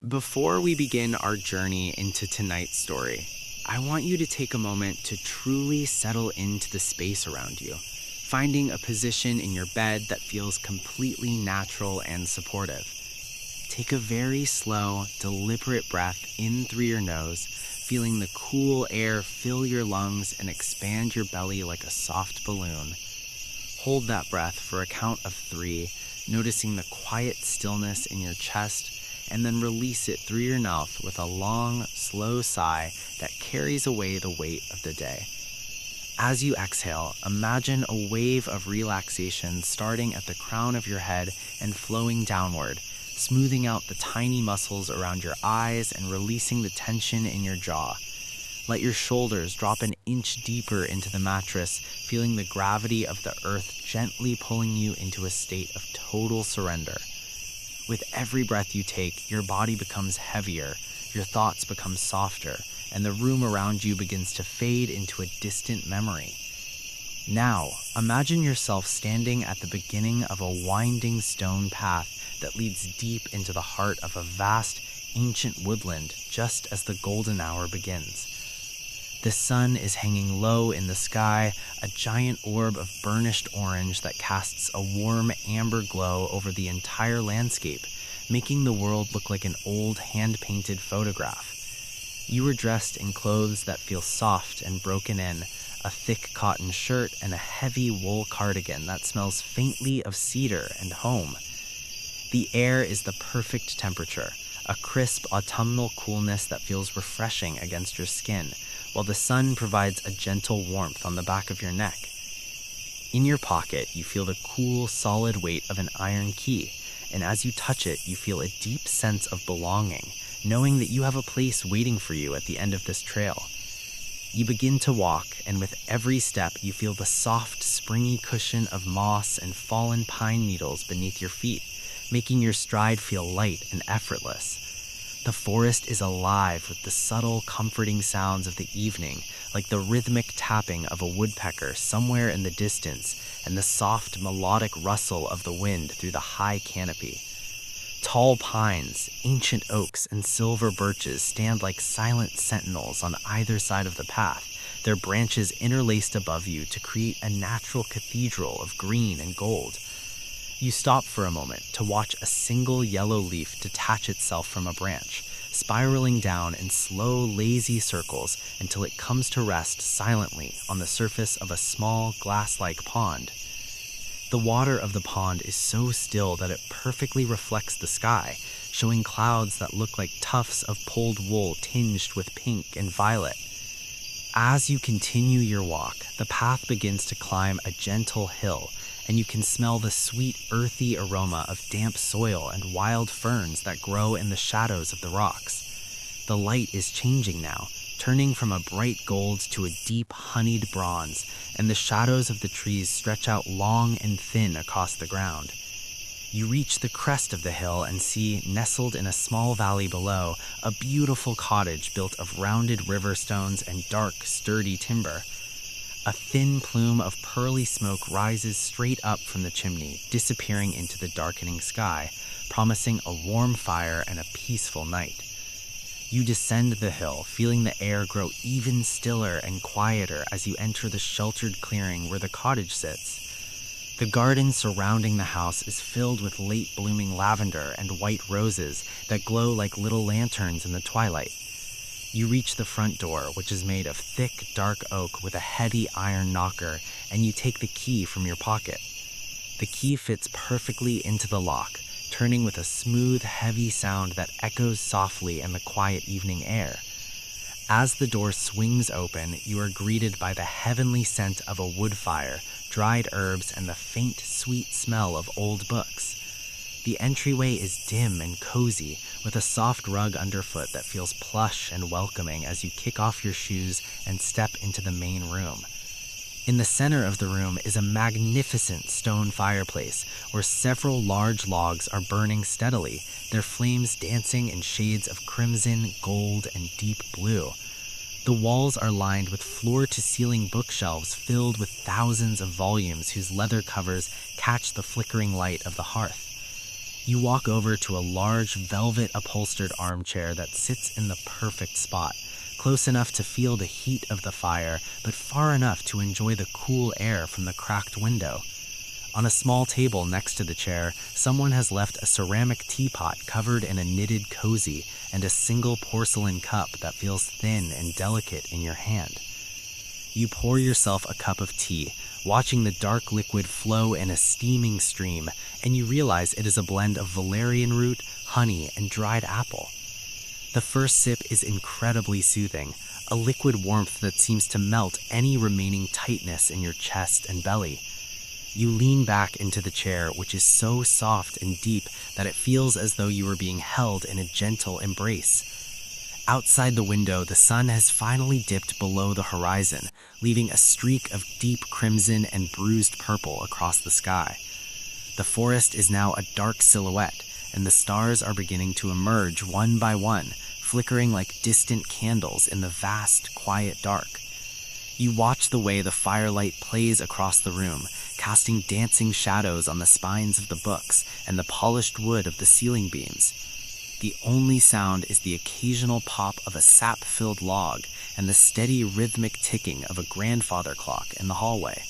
Before we begin our journey into tonight's story, I want you to take a moment to truly settle into the space around you, finding a position in your bed that feels completely natural and supportive. Take a very slow, deliberate breath in through your nose, feeling the cool air fill your lungs and expand your belly like a soft balloon. Hold that breath for a count of 3, noticing the quiet stillness in your chest, and then release it through your mouth with a long, slow sigh that carries away the weight of the day. As you exhale, imagine a wave of relaxation starting at the crown of your head and flowing downward, smoothing out the tiny muscles around your eyes and releasing the tension in your jaw. Let your shoulders drop an inch deeper into the mattress, feeling the gravity of the earth gently pulling you into a state of total surrender. With every breath you take, your body becomes heavier, your thoughts become softer, and the room around you begins to fade into a distant memory. Now, imagine yourself standing at the beginning of a winding stone path that leads deep into the heart of a vast, ancient woodland just as the golden hour begins. The sun is hanging low in the sky, a giant orb of burnished orange that casts a warm amber glow over the entire landscape, making the world look like an old hand-painted photograph. You are dressed in clothes that feel soft and broken in, a thick cotton shirt and a heavy wool cardigan that smells faintly of cedar and home. The air is the perfect temperature, a crisp autumnal coolness that feels refreshing against your skin, while the sun provides a gentle warmth on the back of your neck. In your pocket, you feel the cool, solid weight of an iron key, and as you touch it, you feel a deep sense of belonging, knowing that you have a place waiting for you at the end of this trail. You begin to walk, and with every step, you feel the soft, springy cushion of moss and fallen pine needles beneath your feet, making your stride feel light and effortless. The forest is alive with the subtle, comforting sounds of the evening, like the rhythmic tapping of a woodpecker somewhere in the distance and the soft, melodic rustle of the wind through the high canopy. Tall pines, ancient oaks, and silver birches stand like silent sentinels on either side of the path, their branches interlaced above you to create a natural cathedral of green and gold. You stop for a moment to watch a single yellow leaf detach itself from a branch, spiraling down in slow, lazy circles until it comes to rest silently on the surface of a small, glass-like pond. The water of the pond is so still that it perfectly reflects the sky, showing clouds that look like tufts of pulled wool tinged with pink and violet. As you continue your walk, the path begins to climb a gentle hill, and you can smell the sweet, earthy aroma of damp soil and wild ferns that grow in the shadows of the rocks. The light is changing now, turning from a bright gold to a deep, honeyed bronze, and the shadows of the trees stretch out long and thin across the ground. You reach the crest of the hill and see, nestled in a small valley below, a beautiful cottage built of rounded river stones and dark, sturdy timber. A thin plume of pearly smoke rises straight up from the chimney, disappearing into the darkening sky, promising a warm fire and a peaceful night. You descend the hill, feeling the air grow even stiller and quieter as you enter the sheltered clearing where the cottage sits. The garden surrounding the house is filled with late-blooming lavender and white roses that glow like little lanterns in the twilight. You reach the front door, which is made of thick, dark oak with a heavy iron knocker, and you take the key from your pocket. The key fits perfectly into the lock, turning with a smooth, heavy sound that echoes softly in the quiet evening air. As the door swings open, you are greeted by the heavenly scent of a wood fire, dried herbs, and the faint, sweet smell of old books. The entryway is dim and cozy, with a soft rug underfoot that feels plush and welcoming as you kick off your shoes and step into the main room. In the center of the room is a magnificent stone fireplace where several large logs are burning steadily, their flames dancing in shades of crimson, gold, and deep blue. The walls are lined with floor-to-ceiling bookshelves filled with thousands of volumes whose leather covers catch the flickering light of the hearth. You walk over to a large velvet-upholstered armchair that sits in the perfect spot, close enough to feel the heat of the fire, but far enough to enjoy the cool air from the cracked window. On a small table next to the chair, someone has left a ceramic teapot covered in a knitted cozy and a single porcelain cup that feels thin and delicate in your hand. You pour yourself a cup of tea, watching the dark liquid flow in a steaming stream, and you realize it is a blend of valerian root, honey, and dried apple. The first sip is incredibly soothing, a liquid warmth that seems to melt any remaining tightness in your chest and belly. You lean back into the chair, which is so soft and deep that it feels as though you are being held in a gentle embrace. Outside the window, the sun has finally dipped below the horizon, leaving a streak of deep crimson and bruised purple across the sky. The forest is now a dark silhouette, and the stars are beginning to emerge one by one, flickering like distant candles in the vast, quiet dark. You watch the way the firelight plays across the room, casting dancing shadows on the spines of the books and the polished wood of the ceiling beams. The only sound is the occasional pop of a sap-filled log and the steady rhythmic ticking of a grandfather clock in the hallway.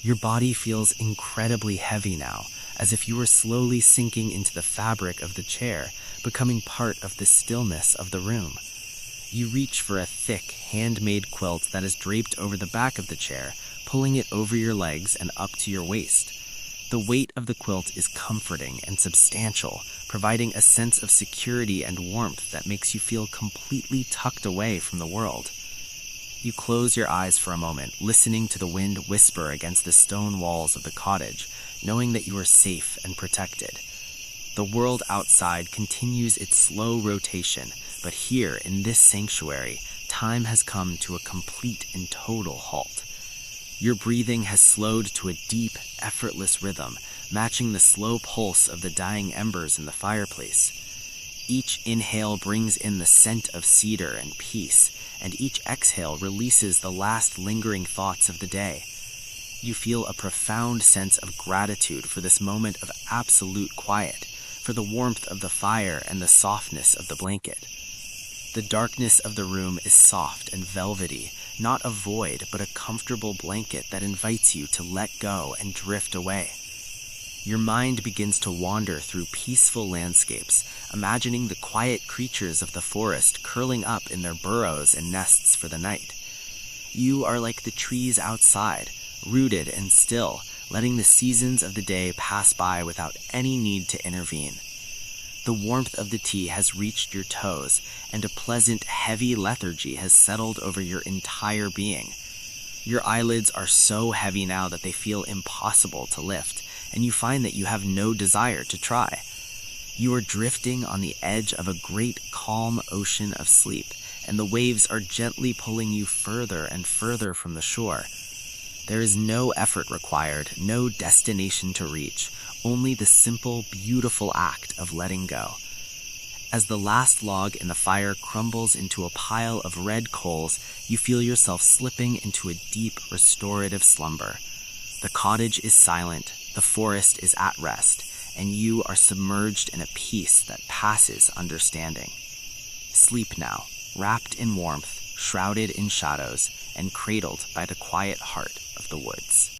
Your body feels incredibly heavy now, as if you were slowly sinking into the fabric of the chair, becoming part of the stillness of the room. You reach for a thick, handmade quilt that is draped over the back of the chair, pulling it over your legs and up to your waist. The weight of the quilt is comforting and substantial, providing a sense of security and warmth that makes you feel completely tucked away from the world. You close your eyes for a moment, listening to the wind whisper against the stone walls of the cottage, knowing that you are safe and protected. The world outside continues its slow rotation, but here in this sanctuary, time has come to a complete and total halt. Your breathing has slowed to a deep, effortless rhythm, matching the slow pulse of the dying embers in the fireplace. Each inhale brings in the scent of cedar and peace, and each exhale releases the last lingering thoughts of the day. You feel a profound sense of gratitude for this moment of absolute quiet, for the warmth of the fire and the softness of the blanket. The darkness of the room is soft and velvety, not a void, but a comfortable blanket that invites you to let go and drift away. Your mind begins to wander through peaceful landscapes, imagining the quiet creatures of the forest curling up in their burrows and nests for the night. You are like the trees outside, rooted and still, letting the seasons of the day pass by without any need to intervene. The warmth of the tea has reached your toes, and a pleasant, heavy lethargy has settled over your entire being. Your eyelids are so heavy now that they feel impossible to lift, and you find that you have no desire to try. You are drifting on the edge of a great, calm ocean of sleep, and the waves are gently pulling you further and further from the shore. There is no effort required, no destination to reach, only the simple, beautiful act of letting go. As the last log in the fire crumbles into a pile of red coals, you feel yourself slipping into a deep, restorative slumber. The cottage is silent, the forest is at rest, and you are submerged in a peace that passes understanding. Sleep now, wrapped in warmth, shrouded in shadows, and cradled by the quiet heart of the woods.